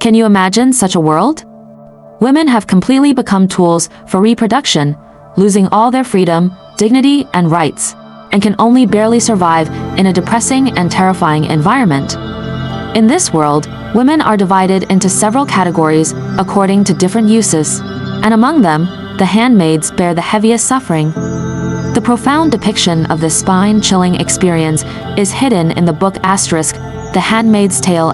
Can you imagine such a world? Women have completely become tools for reproduction, losing all their freedom, dignity, and rights, and can only barely survive in a depressing and terrifying environment. In this world, women are divided into several categories according to different uses, and among them, the handmaids bear the heaviest suffering. The profound depiction of this spine-chilling experience is hidden in the book *The Handmaid's Tale*.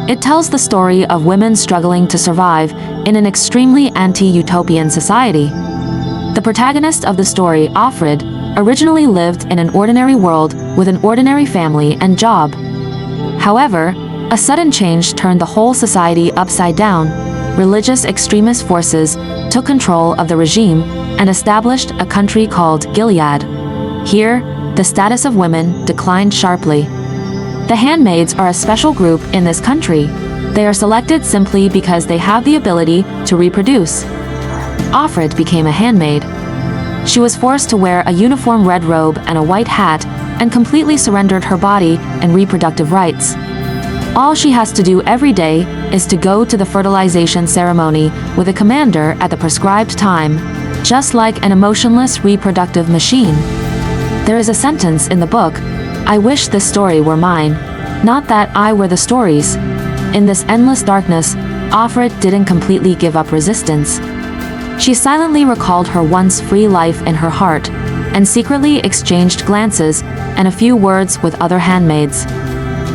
It tells the story of women struggling to survive in an extremely anti-utopian society. The protagonist of the story, Offred, originally lived in an ordinary world with an ordinary family and job. However, a sudden change turned the whole society upside down. Religious extremist forces took control of the regime and established a country called Gilead. Here, the status of women declined sharply. The handmaids are a special group in this country. They are selected simply because they have the ability to reproduce. Offred became a handmaid. She was forced to wear a uniform red robe and a white hat and completely surrendered her body and reproductive rights. All she has to do every day is to go to the fertilization ceremony with a commander at the prescribed time, just like an emotionless reproductive machine. There is a sentence in the book, "I wish this story were mine, not that I were the stories." In this endless darkness, Offred didn't completely give up resistance. She silently recalled her once free life in her heart, and secretly exchanged glances and a few words with other handmaids.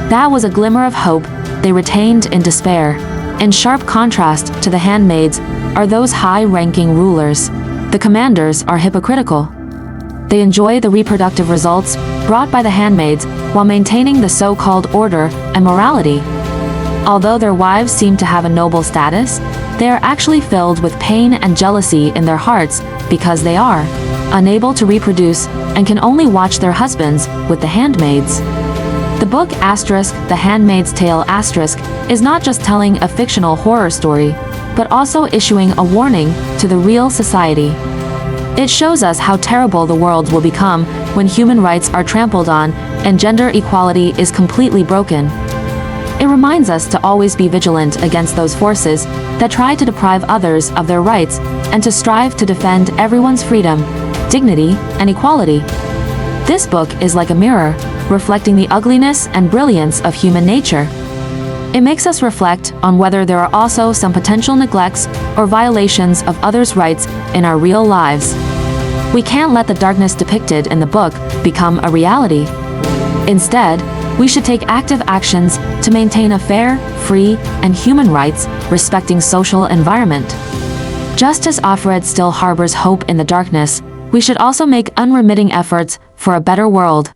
That was a glimmer of hope they retained in despair. In sharp contrast to the handmaids are those high-ranking rulers. The commanders are hypocritical. They enjoy the reproductive results brought by the handmaids while maintaining the so-called order and morality. Although their wives seem to have a noble status, they are actually filled with pain and jealousy in their hearts because they are unable to reproduce and can only watch their husbands with the handmaids. The book *The Handmaid's Tale* is not just telling a fictional horror story, but also issuing a warning to the real society. It shows us how terrible the world will become when human rights are trampled on and gender equality is completely broken. It reminds us to always be vigilant against those forces that try to deprive others of their rights and to strive to defend everyone's freedom, dignity, and equality. This book is like a mirror, reflecting the ugliness and brilliance of human nature. It makes us reflect on whether there are also some potential neglects or violations of others' rights in our real lives. We can't let the darkness depicted in the book become a reality. Instead, we should take active actions to maintain a fair, free, and human rights, respecting social environment. Just as Offred still harbors hope in the darkness, we should also make unremitting efforts for a better world.